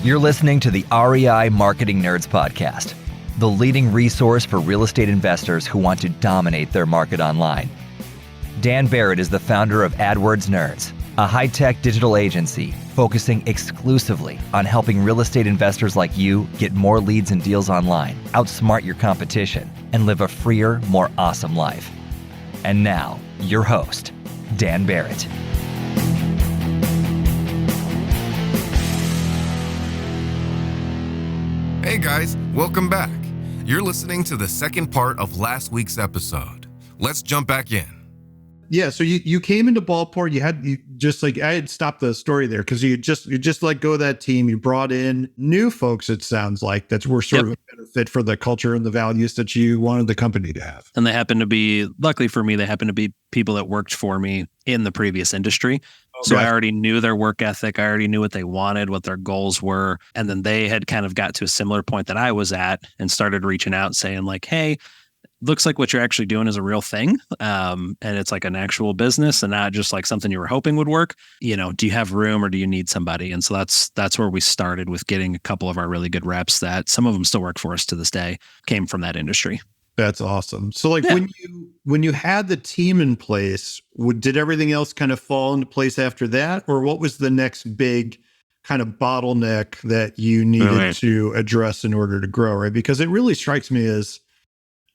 You're listening to the REI Marketing Nerds Podcast, the leading resource for real estate investors who want to dominate their market online. Dan Barrett is the founder of AdWords Nerds, a high-tech digital agency focusing exclusively on helping real estate investors like you get more leads and deals online, outsmart your competition, and live a freer, more awesome life. And now, your host, Dan Barrett. Hey guys, welcome back. You're listening to the second part of last week's episode. Let's jump back in. Yeah, so you came into Ballport. I had stopped the story there because you just let go of that team. You brought in new folks. It sounds like that were sort of a better fit for the culture and the values that you wanted the company to have. And they happen to be, luckily for me, they happen to be people that worked for me in the previous industry. Okay. So I already knew their work ethic. I already knew what they wanted, what their goals were. And then they had kind of got to a similar point that I was at and started reaching out saying like, hey, looks like what you're actually doing is a real thing. And it's like an actual business and not just like something you were hoping would work. You know, do you have room or do you need somebody? And so that's where we started with getting a couple of our really good reps that some of them still work for us to this day, came from that industry. That's awesome. So like when you had the team in place, did everything else kind of fall into place after that? Or what was the next big kind of bottleneck that you needed to address in order to grow, right? Because it really strikes me as,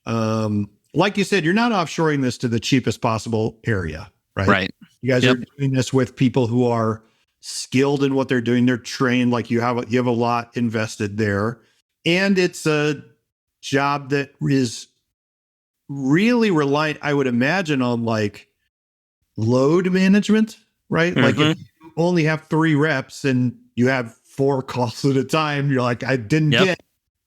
like you said, you're not offshoring this to the cheapest possible area, right? Right. You guys are doing this with people who are skilled in what they're doing. They're trained, like you have a lot invested there. And it's a job that is really reliant, I would imagine, on like load management, right? Mm-hmm. Like if you only have 3 reps and you have 4 calls at a time, you're like, I didn't get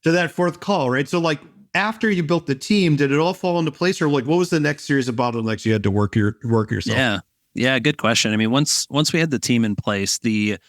to that 4th call, right? So like, after you built the team, did it all fall into place, or like what was the next series of bottlenecks you had to work yourself? Yeah, good question. I mean, once we had the team in place, the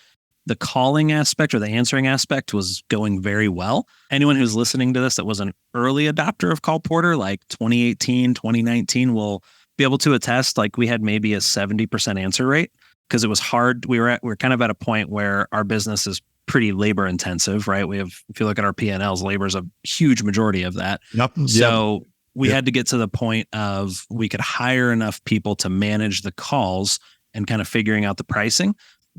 calling aspect or the answering aspect was going very well. Anyone who's listening to this that was an early adopter of Call Porter, like 2018, 2019, will be able to attest. Like we had maybe a 70% answer rate because it was hard. We're kind of at a point where our business is pretty labor intensive, right? We have, if you look at our P&Ls, labor is a huge majority of that. So we had to get to the point of we could hire enough people to manage the calls and kind of figuring out the pricing.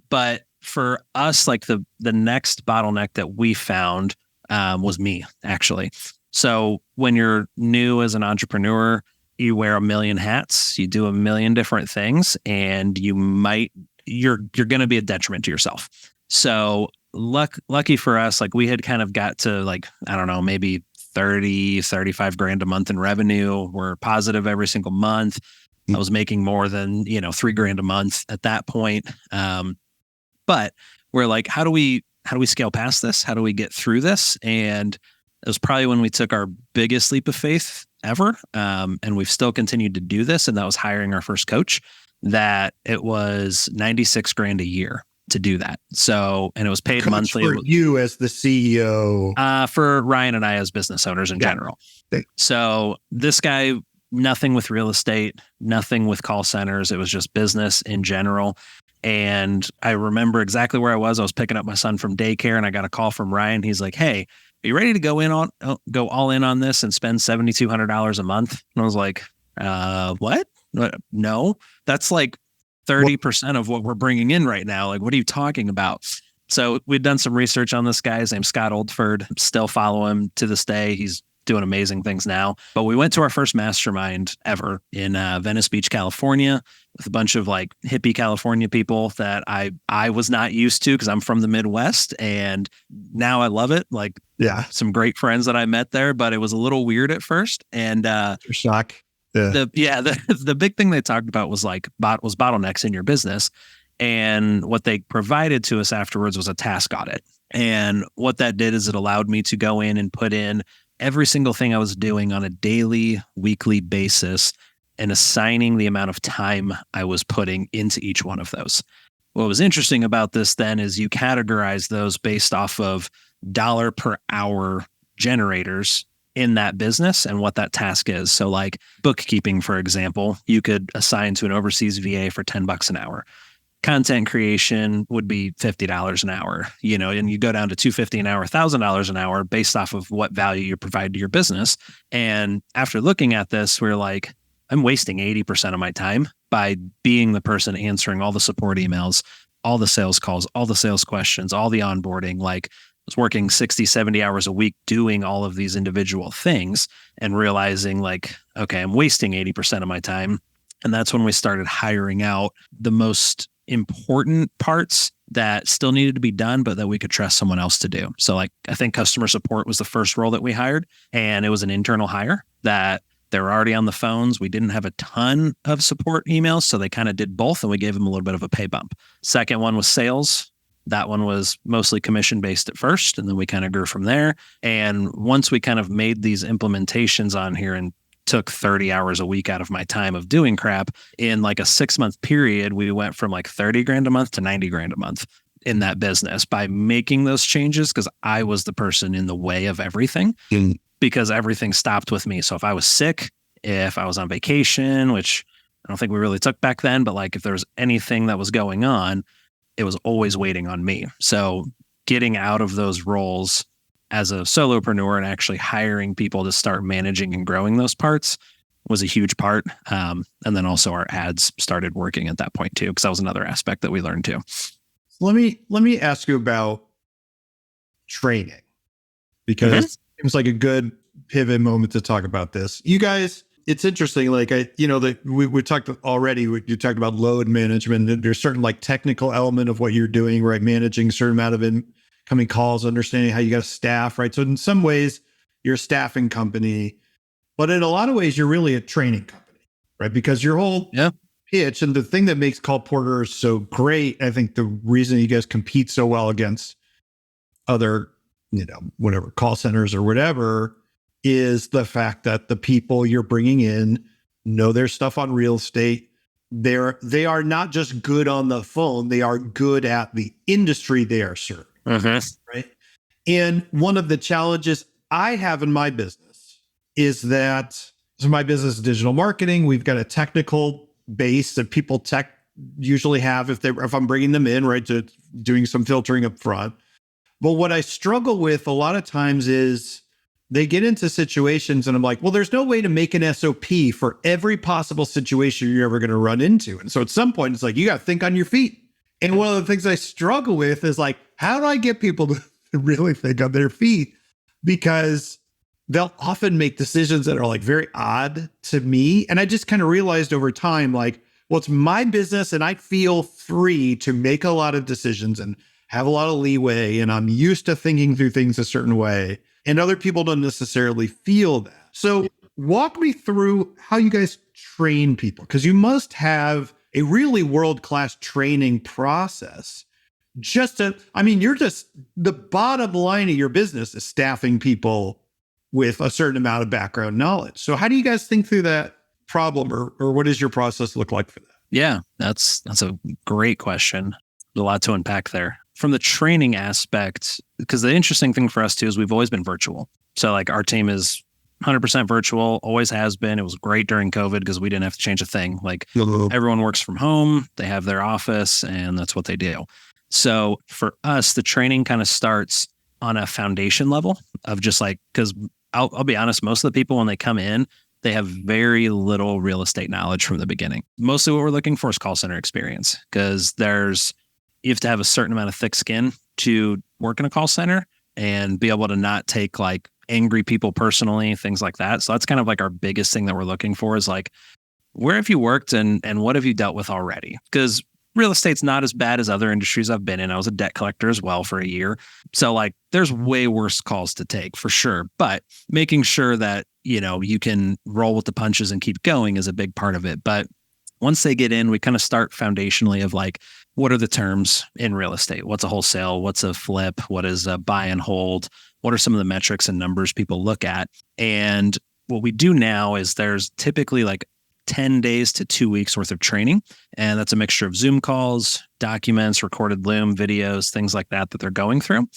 But for us, like the next bottleneck that we found was me, actually. So when you're new as an entrepreneur, you wear a million hats, you do a million different things, and you're going to be a detriment to yourself. So lucky for us, like we had kind of got to like, I don't know, maybe 30, 35 grand a month in revenue. We're positive every single month. I was making more than, $3 grand a month at that point. But we're like, how do we scale past this? How do we get through this? And it was probably when we took our biggest leap of faith ever. And we've still continued to do this. And that was hiring our first coach. That it was 96 grand a year to do that. So, and it was paid monthly. For you as the CEO? For Ryan and I as business owners in general. So this guy, nothing with real estate, nothing with call centers. It was just business in general. And I remember exactly where I was. I was picking up my son from daycare and I got a call from Ryan. He's like, hey, are you ready to go all in on this and spend $7,200 a month? And I was like, what? No, that's like 30% of what we're bringing in right now. Like, what are you talking about? So we'd done some research on this guy. His name's Scott Oldford. Still follow him to this day. He's doing amazing things now. But we went to our first mastermind ever in Venice Beach, California, with a bunch of like hippie California people that I was not used to because I'm from the Midwest. And now I love it. Like, some great friends that I met there, but it was a little weird at first. And shock. The big thing they talked about was like bottlenecks in your business. And what they provided to us afterwards was a task audit. And what that did is it allowed me to go in and put in every single thing I was doing on a daily, weekly basis and assigning the amount of time I was putting into each one of those. What was interesting about this then is you categorize those based off of dollar per hour generators in that business and what that task is. So like bookkeeping, for example, you could assign to an overseas VA for $10 an hour. content creation would be $50 an hour, and you go down to $250 an hour, $1,000 an hour based off of what value you provide to your business. And after looking at this, we're like, I'm wasting 80% of my time by being the person answering all the support emails, all the sales calls, all the sales questions, all the onboarding. Like, I was working 60, 70 hours a week doing all of these individual things and realizing like, okay, I'm wasting 80% of my time. And that's when we started hiring out the most important parts that still needed to be done, but that we could trust someone else to do. So like, I think customer support was the first role that we hired, and it was an internal hire that they were already on the phones. We didn't have a ton of support emails, so they kind of did both, and we gave them a little bit of a pay bump. Second one was sales. That one was mostly commission-based at first, and then we kind of grew from there. And once we kind of made these implementations on here and took 30 hours a week out of my time of doing crap, in like a 6-month period, we went from like 30 grand a month to 90 grand a month in that business by making those changes, because I was the person in the way of everything. Because everything stopped with me. So if I was sick, if I was on vacation, which I don't think we really took back then, but like if there was anything that was going on, it was always waiting on me. So getting out of those roles as a solopreneur and actually hiring people to start managing and growing those parts was a huge part. And then also our ads started working at that point too, because that was another aspect that we learned too. Let me ask you about training, because it seems like a good pivot moment to talk about this. You guys, it's interesting. Like we talked already. You talked about load management. There's certain like technical element of what you're doing, right? Managing a certain amount of incoming calls, understanding how you got to staff, right? So in some ways, you're a staffing company, but in a lot of ways, you're really a training company, right? Because your whole pitch and the thing that makes Call Porter so great, I think the reason you guys compete so well against other, whatever call centers or whatever, is the fact that the people you're bringing in know their stuff on real estate. They are not just good on the phone, they are good at the industry they are serving. Right. And one of the challenges I have in my business is that, so my business is digital marketing. We've got a technical base that people usually have if I'm bringing them in, right, to doing some filtering up front. But what I struggle with a lot of times is they get into situations and I'm like, well, there's no way to make an SOP for every possible situation you're ever going to run into. And so at some point, it's like, you got to think on your feet. And one of the things I struggle with is like, how do I get people to really think on their feet? Because they'll often make decisions that are like very odd to me. And I just kind of realized over time, like, well, it's my business and I feel free to make a lot of decisions and have a lot of leeway. And I'm used to thinking through things a certain way. And other people don't necessarily feel that. So walk me through how you guys train people, because you must have a really world-class training process. You're just, the bottom line of your business is staffing people with a certain amount of background knowledge. So how do you guys think through that problem, or what does your process look like for that? Yeah, that's a great question. There's a lot to unpack there. From the training aspect, because the interesting thing for us too is we've always been virtual. So like our team is 100% virtual, always has been. It was great during COVID because we didn't have to change a thing. Like everyone works from home, they have their office, and that's what they do. So for us, the training kind of starts on a foundation level of just like, because I'll be honest, most of the people when they come in, they have very little real estate knowledge from the beginning. Mostly what we're looking for is call center experience, because you have to have a certain amount of thick skin to work in a call center and be able to not take like angry people personally, things like that. So that's kind of like our biggest thing that we're looking for is like, where have you worked and what have you dealt with already? Because real estate's not as bad as other industries I've been in. I was a debt collector as well for a year. So like there's way worse calls to take for sure. But making sure that, you can roll with the punches and keep going is a big part of it. But once they get in, we kind of start foundationally of like, what are the terms in real estate? What's a wholesale? What's a flip? What is a buy and hold? What are some of the metrics and numbers people look at? And what we do now is there's typically like 10 days to 2 weeks worth of training. And that's a mixture of Zoom calls, documents, recorded Loom videos, things like that they're going through.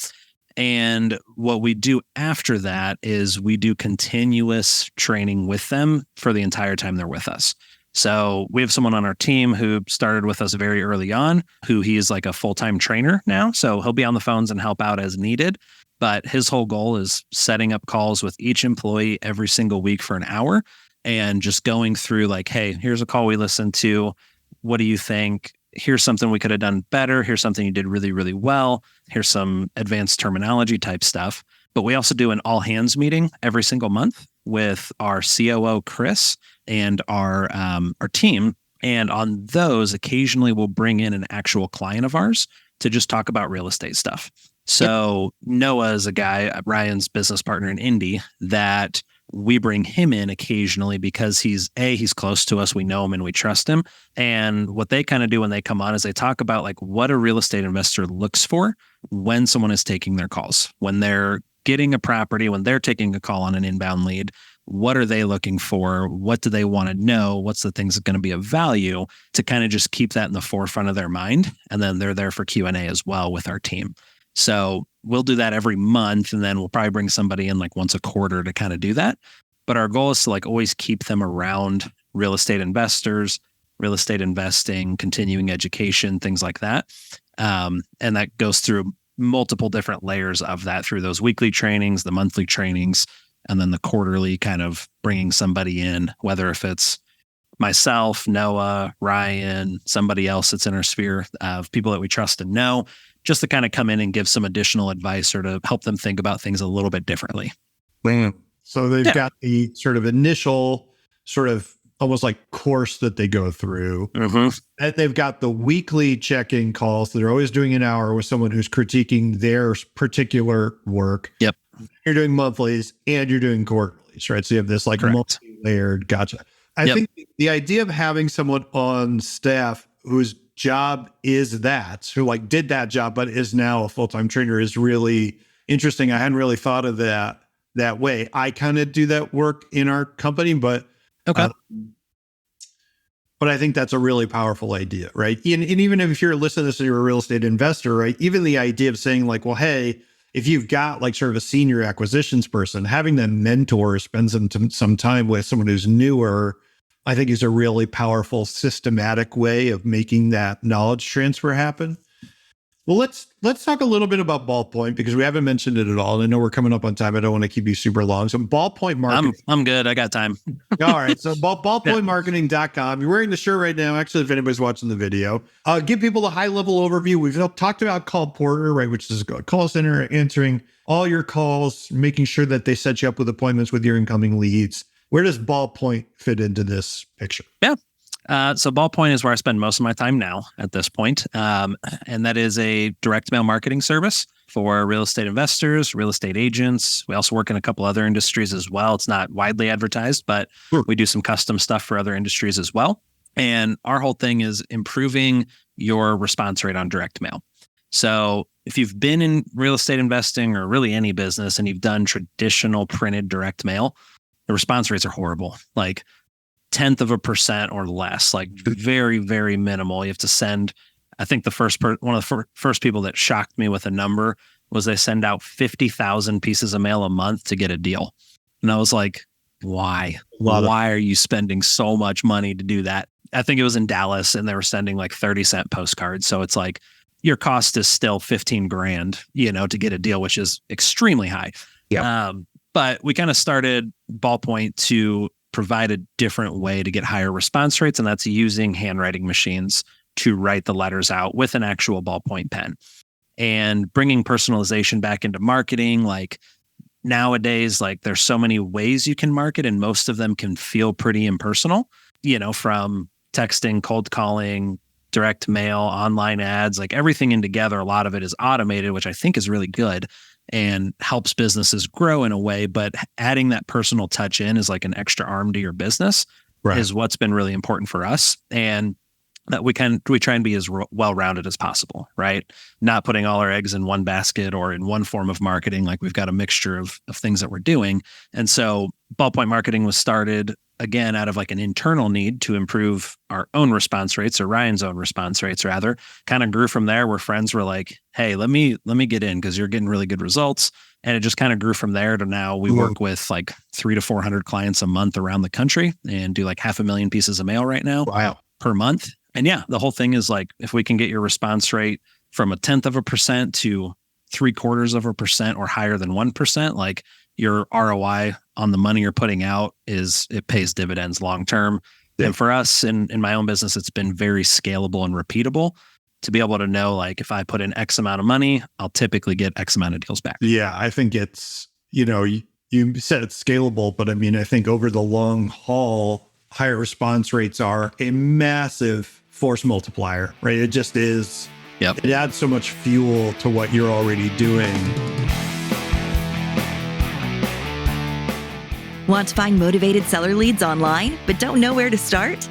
And what we do after that is we do continuous training with them for the entire time they're with us. So we have someone on our team who started with us very early on, who he is like a full-time trainer now. So he'll be on the phones and help out as needed. But his whole goal is setting up calls with each employee every single week for an hour and just going through like, hey, here's a call we listened to. What do you think? Here's something we could have done better. Here's something you did really, really well. Here's some advanced terminology type stuff. But we also do an all hands meeting every single month with our COO, Chris, and our team. And on those, occasionally we'll bring in an actual client of ours to just talk about real estate stuff. So Noah is a guy, Ryan's business partner in Indy, that we bring him in occasionally because he's close to us. We know him and we trust him. And what they kind of do when they come on is they talk about like what a real estate investor looks for when someone is taking their calls, when they're getting a property, when they're taking a call on an inbound lead. What are they looking for? What do they want to know? What's the things that are going to be of value to kind of just keep that in the forefront of their mind? And then they're there for Q&A as well with our team. So we'll do that every month, and then we'll probably bring somebody in like once a quarter to kind of do that. But our goal is to like always keep them around real estate investors, real estate investing, continuing education, things like that. And that goes through multiple different layers of that through those weekly trainings, the monthly trainings, and then the quarterly kind of bringing somebody in, whether if it's myself, Noah, Ryan, somebody else that's in our sphere of people that we trust and know, just to kind of come in and give some additional advice or to help them think about things a little bit differently. So they've got the sort of initial sort of almost like course that they go through. And they've got the weekly check-in calls that are always doing an hour with someone who's critiquing their particular work. Yep. You're doing monthlies and you're doing quarterlies, right? So you have this like multi-layered, gotcha. I think the idea of having someone on staff whose job is that, who like did that job, but is now a full-time trainer is really interesting. I hadn't really thought of that way. I kind of do that work in our company, but I think that's a really powerful idea, right? And even if you're listening to this and you're a real estate investor, right? Even the idea of saying like, well, hey, if you've got like sort of a senior acquisitions person, having them mentor, spend some time with someone who's newer, I think is a really powerful systematic way of making that knowledge transfer happen. Well, let's talk a little bit about Ballpoint because we haven't mentioned it at all. And I know we're coming up on time. I don't want to keep you super long. So Ballpoint Marketing. I'm good. I got time. All right. So ballpointmarketing.com. You're wearing the shirt right now. Actually, if anybody's watching the video, give people a high level overview. We've talked about Call Porter, right? Which is a call center answering all your calls, making sure that they set you up with appointments with your incoming leads. Where does Ballpoint fit into this picture? Yeah. So Ballpoint is where I spend most of my time now at this point. And that is a direct mail marketing service for real estate investors, real estate agents. We also work in a couple other industries as well. It's not widely advertised, but we do some custom stuff for other industries as well. And our whole thing is improving your response rate on direct mail. So if you've been in real estate investing or really any business and you've done traditional printed direct mail, the response rates are horrible. Like 0.1% or less, like very, very minimal. You have to send, I think one of the first people that shocked me with a number was they send out 50,000 pieces of mail a month to get a deal. And I was like, why? Why are you spending so much money to do that? I think it was in Dallas and they were sending like 30-cent postcards. So it's like your cost is still $15,000, to get a deal, which is extremely high. Yeah. But we kind of started Ballpoint to provide a different way to get higher response rates, and that's using handwriting machines to write the letters out with an actual ballpoint pen. And bringing personalization back into marketing, like nowadays, like there's so many ways you can market, and most of them can feel pretty impersonal, from texting, cold calling, direct mail, online ads, like everything in together. A lot of it is automated, which I think is really good and helps businesses grow in a way, but adding that personal touch in is like an extra arm to your business is what's been really important for us. And that we try and be as well-rounded as possible, right? Not putting all our eggs in one basket or in one form of marketing. Like we've got a mixture of things that we're doing. And so Ballpoint Marketing was started again, out of like an internal need to improve our own response rates, or Ryan's own response rates rather, kind of grew from there, where friends were like, hey, let me get in because you're getting really good results. And it just kind of grew from there to now we work with like 300 to 400 clients a month around the country and do like 500,000 pieces of mail right now per month. And yeah, the whole thing is like, if we can get your response rate from 0.1% to 0.75% or higher than 1%, like your ROI on the money you're putting out it pays dividends long term. Yeah. And for us in my own business, it's been very scalable and repeatable to be able to know, like, if I put in X amount of money, I'll typically get X amount of deals back. Yeah, I think it's, you said it's scalable, but I mean, I think over the long haul, higher response rates are a massive force multiplier, right? It just is. Yep. It adds so much fuel to what you're already doing. Want to find motivated seller leads online, but don't know where to start?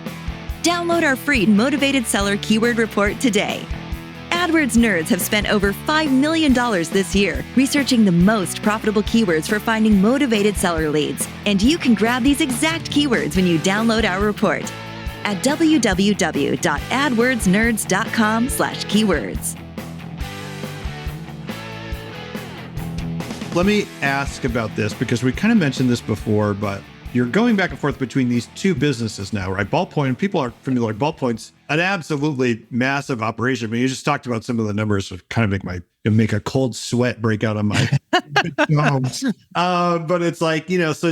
Download our free Motivated Seller Keyword Report today. AdWords nerds have spent over $5 million this year researching the most profitable keywords for finding motivated seller leads. And you can grab these exact keywords when you download our report at www.adwordsnerds.com/keywords. Let me ask about this because we kind of mentioned this before, but you're going back and forth between these two businesses now, right? Ballpoint, people are familiar with Ballpoint's an absolutely massive operation. I mean, you just talked about some of the numbers that kind of make a cold sweat break out on my arms. But it's like, so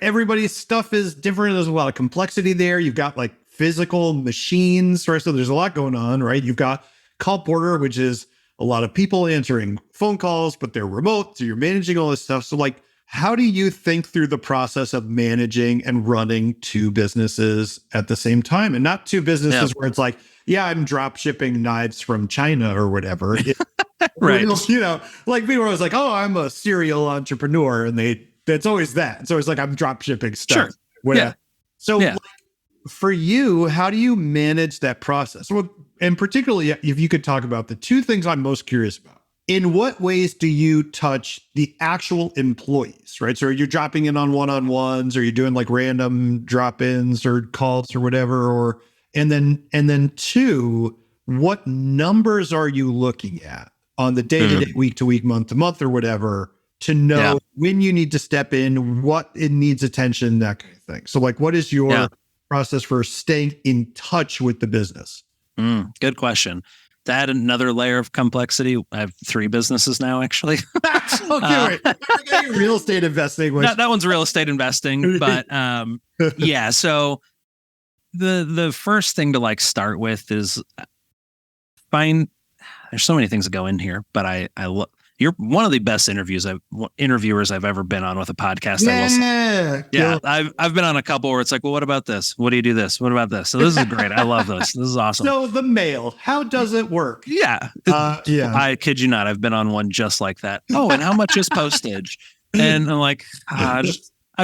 everybody's stuff is different. There's a lot of complexity there. You've got like physical machines, right? So there's a lot going on, right? You've got Call Porter, which is a lot of people answering phone calls, but they're remote. So you're managing all this stuff. So like, how do you think through the process of managing and running two businesses at the same time? And not two businesses where it's like, yeah, I'm drop shipping knives from China or whatever. Right. Like people are always like, oh, I'm a serial entrepreneur. And it's always that. It's always like, I'm drop shipping stuff. Sure. Whatever. Yeah. So yeah. Like, for you, how do you manage that process? Well, and particularly if you could talk about the two things I'm most curious about. In what ways do you touch the actual employees, right? So are you dropping in on one-on-ones? Are you doing like random drop-ins or calls or whatever? And then two, what numbers are you looking at on the day-to-day, week-to-week, month-to-month or whatever to know when you need to step in, what it needs attention, that kind of thing? So like, what is your process for staying in touch with the business? Good question. To add another layer of complexity, I have 3 businesses now, actually. Okay, wait. Real estate investing. That one's real estate investing, but yeah. So the first thing to like start with is there's so many things that go in here, but I you're one of the best interviewers I've ever been on with a podcast. Yeah. I've been on a couple where it's like, well, what about this? What do you do this? What about this? So this is great. I love this. This is awesome. So the mail, how does it work? Yeah. I kid you not. I've been on one just like that. Oh, and how much is postage? And I'm like, I'd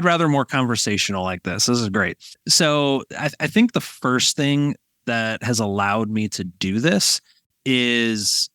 rather more conversational like this. This is great. So I think the first thing that has allowed me to do this is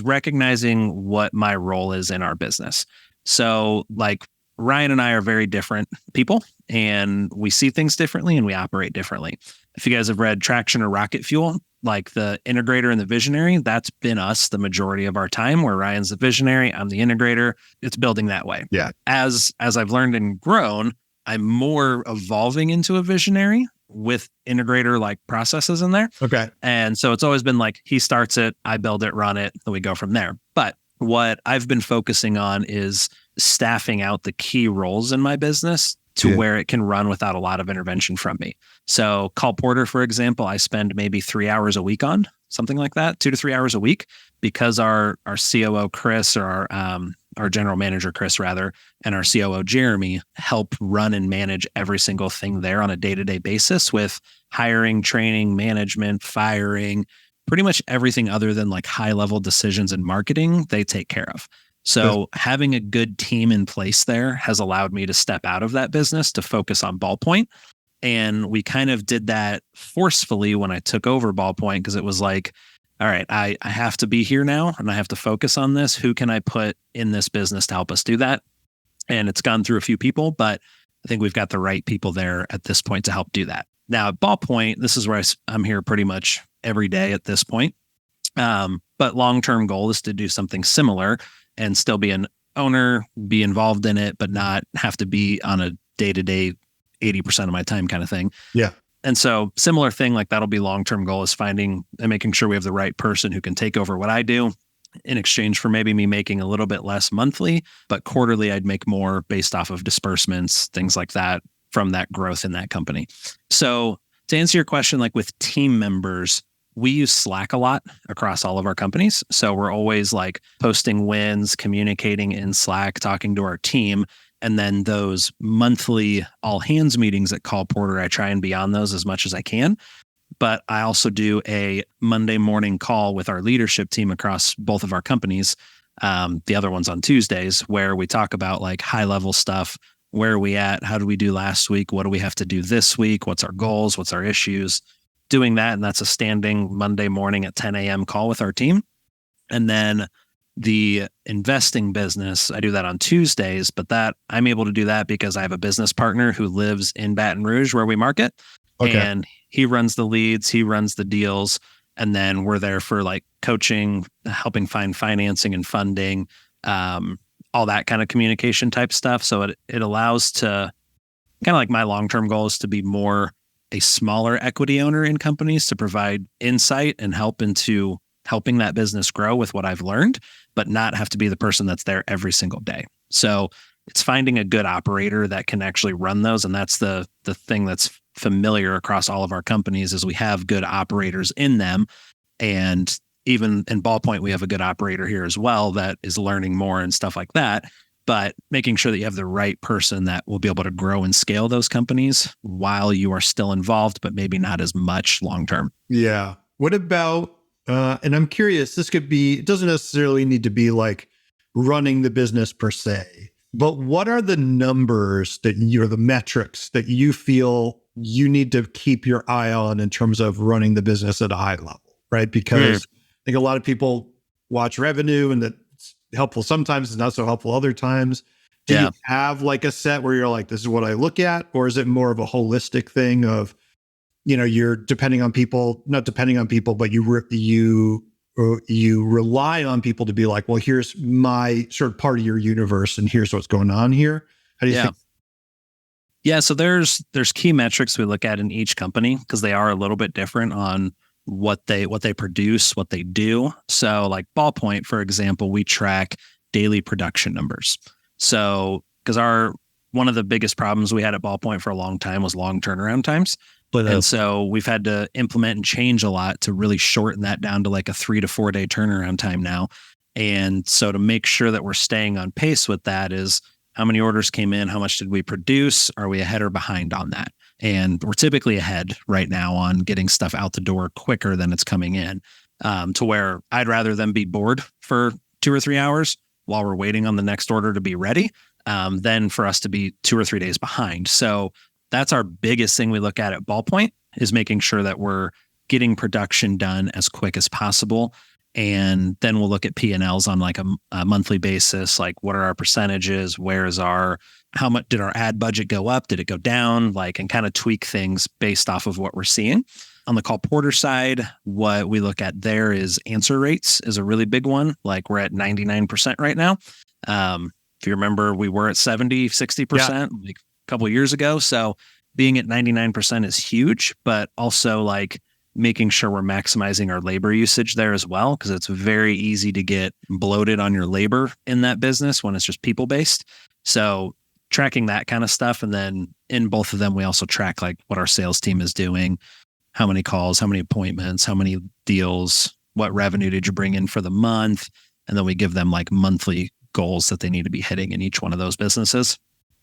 recognizing what my role is in our business. So like Ryan and I are very different people and we see things differently and we operate differently. If you guys have read Traction or Rocket Fuel, like the integrator and the visionary, that's been us the majority of our time, where Ryan's the visionary, I'm the integrator. It's building that way. Yeah. As I've learned and grown, I'm more evolving into a visionary with integrator like processes in there. Okay. And so it's always been like, he starts it, I build it, run it, then we go from there. But what I've been focusing on is staffing out the key roles in my business to where it can run without a lot of intervention from me. So Call Porter, for example, I spend maybe 3 hours a week on, something like that, 2 to 3 hours a week, because our COO, Chris, or our general manager, Chris, rather, and our COO, Jeremy, help run and manage every single thing there on a day-to-day basis with hiring, training, management, firing, pretty much everything other than like high-level decisions in marketing, they take care of. So having a good team in place there has allowed me to step out of that business to focus on Ballpoint. And we kind of did that forcefully when I took over Ballpoint, because it was like, all right, I have to be here now and I have to focus on this. Who can I put in this business to help us do that? and it's gone through a few people, but I think we've got the right people there at this point to help do that. Now at Ballpoint, this is where I'm here pretty much every day at this point. But long-term goal is to do something similar and still be an owner, be involved in it, but not have to be on a day-to-day 80% of my time kind of thing. Yeah. And so similar thing, like that'll be long-term goal, is finding and making sure we have the right person who can take over what I do in exchange for maybe me making a little bit less monthly, but quarterly I'd make more based off of disbursements, things like that from that growth in that company. So to answer your question, like with team members, we use Slack a lot across all of our companies. So we're always like posting wins, communicating in Slack, talking to our team. And then those monthly all hands meetings at Call Porter, I try and be on those as much as I can. But I also do a Monday morning call with our leadership team across both of our companies. The other one's on Tuesdays, where we talk about like high level stuff. Where are we at? How did we do last week? What do we have to do this week? What's our goals? What's our issues? Doing that. And that's a standing Monday morning at 10 a.m. call with our team. And then the investing business, I do that on Tuesdays, but that I'm able to do that because I have a business partner who lives in Baton Rouge where we market. Okay. And he runs the leads, he runs the deals. And then we're there for like coaching, helping find financing and funding, all that kind of communication type stuff. So it allows to kind of like my long-term goal is to be more a smaller equity owner in companies to provide insight and help into helping that business grow with what I've learned, but not have to be the person that's there every single day. So it's finding a good operator that can actually run those. And that's the thing that's familiar across all of our companies is we have good operators in them. And even in Ballpoint, we have a good operator here as well that is learning more and stuff like that. But making sure that you have the right person that will be able to grow and scale those companies while you are still involved, but maybe not as much long-term. Yeah. What about, and I'm curious, this could be, it doesn't necessarily need to be like running the business per se, but what are the numbers that you're the metrics that you feel you need to keep your eye on in terms of running the business at a high level, right? Because I think a lot of people watch revenue and that's helpful sometimes, it's not so helpful other times. Do you have like a set where you're like, this is what I look at? Or is it more of a holistic thing of, you know, you're depending on people, not depending on people, but you rely on people to be like, well, here's my sort of part of your universe and here's what's going on here. How do you think? Yeah, so there's key metrics we look at in each company because they are a little bit different on what they produce, what they do. So like Ballpoint, for example, we track daily production numbers. So because one of the biggest problems we had at Ballpoint for a long time was long turnaround times. And so we've had to implement and change a lot to really shorten that down to like a 3 to 4 day turnaround time now. And so to make sure that we're staying on pace with that is how many orders came in, how much did we produce? Are we ahead or behind on that? And we're typically ahead right now on getting stuff out the door quicker than it's coming in, to where I'd rather them be bored for 2 or 3 hours while we're waiting on the next order to be ready, than for us to be 2 or 3 days behind. So that's our biggest thing we look at Ballpoint is making sure that we're getting production done as quick as possible. And then we'll look at P&Ls on like a monthly basis, like what are our percentages? How much did our ad budget go up? Did it go down? Like, and kind of tweak things based off of what we're seeing. On the Call Porter side, what we look at there is answer rates is a really big one. Like we're at 99% right now. If you remember, we were at 70, 60% like a couple of years ago. So being at 99% is huge, but also like making sure we're maximizing our labor usage there as well, because it's very easy to get bloated on your labor in that business when it's just people-based. So tracking that kind of stuff. And then in both of them, we also track like what our sales team is doing, how many calls, how many appointments, how many deals, what revenue did you bring in for the month? And then we give them like monthly goals that they need to be hitting in each one of those businesses.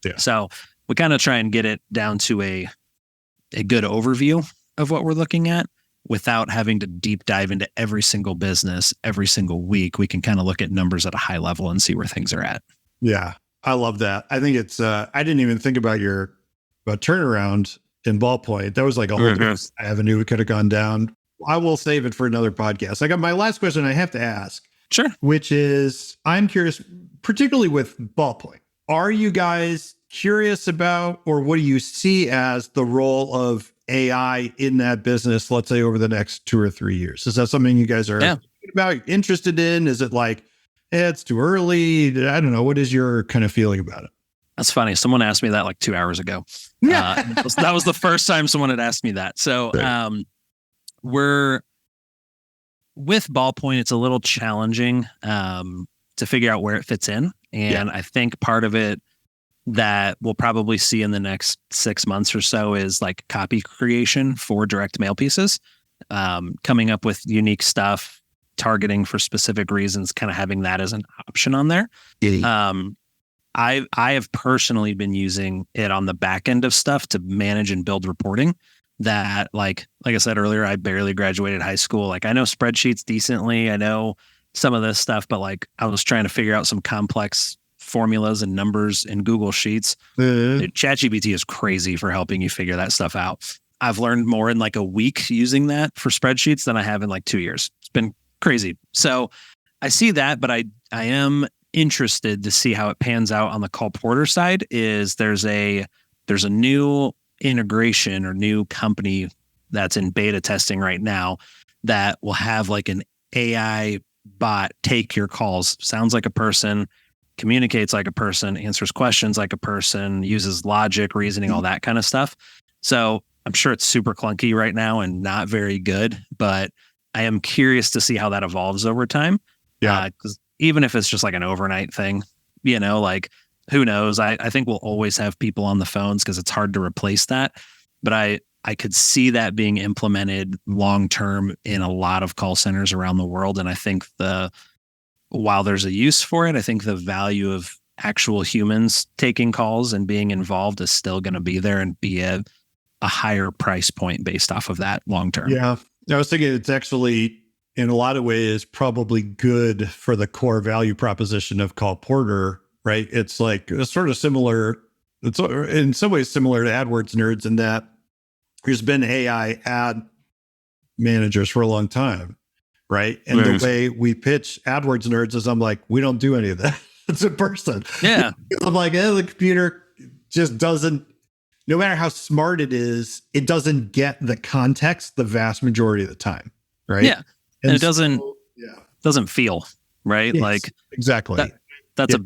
Yeah. So we kind of try and get it down to a good overview of what we're looking at without having to deep dive into every single business every single week. We can kind of look at numbers at a high level and see where things are at. Yeah, I love that. I think it's, I didn't even think about turnaround in Ballpoint. That was like a whole different avenue we could have gone down. I will save it for another podcast. I got my last question I have to ask. Sure. Which is, I'm curious, particularly with Ballpoint. are you guys curious about, or what do you see as the role of AI in that business, let's say over the next 2 or 3 years? Is that something you guys are thinking about, interested in? Is it like, it's too early? I don't know. What is your kind of feeling about it? That's funny. Someone asked me that like 2 hours ago. That was the first time someone had asked me that. So we're with Ballpoint, it's a little challenging to figure out where it fits in. And I think part of it that we'll probably see in the next 6 months or so is like copy creation for direct mail pieces, coming up with unique stuff, targeting for specific reasons, kind of having that as an option on there. I have personally been using it on the back end of stuff to manage and build reporting that like I said earlier, I barely graduated high school. Like I know spreadsheets decently. I know some of this stuff, but like I was trying to figure out some complex formulas and numbers in Google Sheets. ChatGPT is crazy for helping you figure that stuff out. I've learned more in like a week using that for spreadsheets than I have in like 2 years. It's been crazy. So I see that, but I am interested to see how it pans out on the Call Porter side. Is there's a new integration or new company that's in beta testing right now that will have like an AI bot take your calls, sounds like a person, communicates like a person, answers questions like a person, uses logic, reasoning, all that kind of stuff. So I'm sure it's super clunky right now and not very good, but I am curious to see how that evolves over time. Yeah. Because even if it's just like an overnight thing, like who knows? I think we'll always have people on the phones because it's hard to replace that. But I could see that being implemented long-term in a lot of call centers around the world. And I think while there's a use for it, I think the value of actual humans taking calls and being involved is still going to be there and be a higher price point based off of that long-term. Yeah. I was thinking it's actually, in a lot of ways, probably good for the core value proposition of Call Porter, right? It's like it's sort of similar. It's in some ways similar to AdWords Nerds in that there's been AI ad managers for a long time, right? And the way we pitch AdWords Nerds is I'm like, we don't do any of that. It's a person. Yeah. I'm like, the computer just doesn't, no matter how smart it is, it doesn't get the context the vast majority of the time, right? Yeah. And it doesn't feel, right? Yes, like exactly. That's a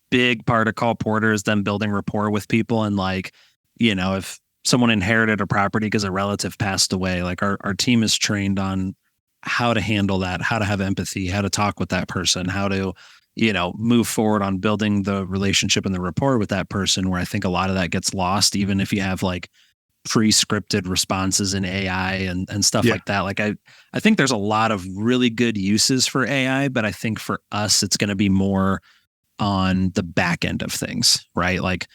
big part of Call Porter is them building rapport with people. And like, if someone inherited a property because a relative passed away, like our team is trained on how to handle that, how to have empathy, how to talk with that person, how to, move forward on building the relationship and the rapport with that person, where I think a lot of that gets lost, even if you have like pre-scripted responses in AI and stuff like that. Like I think there's a lot of really good uses for AI, but I think for us, it's going to be more on the back end of things, right? Like,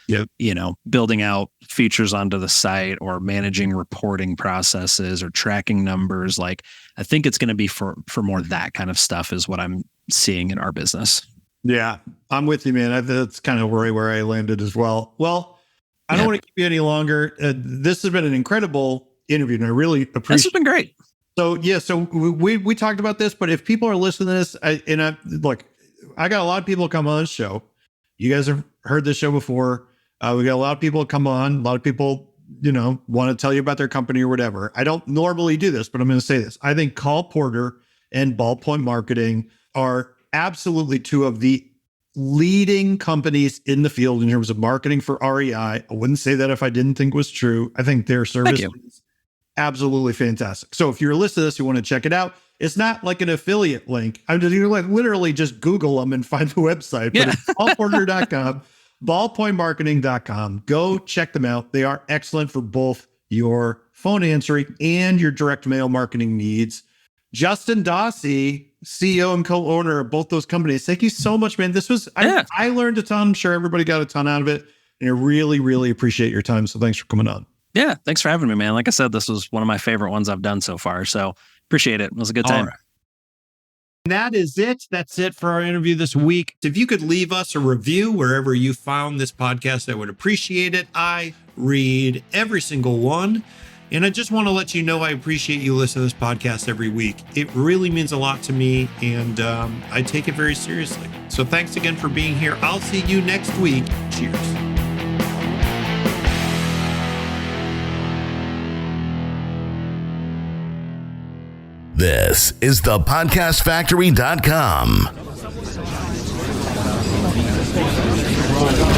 building out features onto the site or managing reporting processes or tracking numbers. Like, I think it's going to be for more that kind of stuff is what I'm seeing in our business. Yeah, I'm with you, man. That's kind of where I landed as well. Well, I don't want to keep you any longer. This has been an incredible interview, and I really appreciate it. This has been great. So, so we talked about this, but if people are listening to this, I got a lot of people come on this show. You guys have heard this show before. We got a lot of people come on. A lot of people, want to tell you about their company or whatever. I don't normally do this, but I'm going to say this. I think Call Porter and Ballpoint Marketing are absolutely two of the leading companies in the field in terms of marketing for REI. I wouldn't say that if I didn't think it was true. I think their service is absolutely fantastic. So if you're listening to this, you want to check it out. It's not like an affiliate link. You're like literally just Google them and find the website. But it's callporter.com, ballpointmarketing.com. Go check them out. They are excellent for both your phone answering and your direct mail marketing needs. Justin Dossey, CEO and co-owner of both those companies. Thank you so much, man. This was, I learned a ton. I'm sure everybody got a ton out of it. And I really, really appreciate your time. So thanks for coming on. Yeah, thanks for having me, man. Like I said, this was one of my favorite ones I've done so far. So appreciate it. It was a good time. All right. And that is it. That's it for our interview this week. If you could leave us a review wherever you found this podcast, I would appreciate it. I read every single one. And I just want to let you know I appreciate you listening to this podcast every week. It really means a lot to me, and I take it very seriously. So thanks again for being here. I'll see you next week. Cheers. This is thepodcastfactory.com.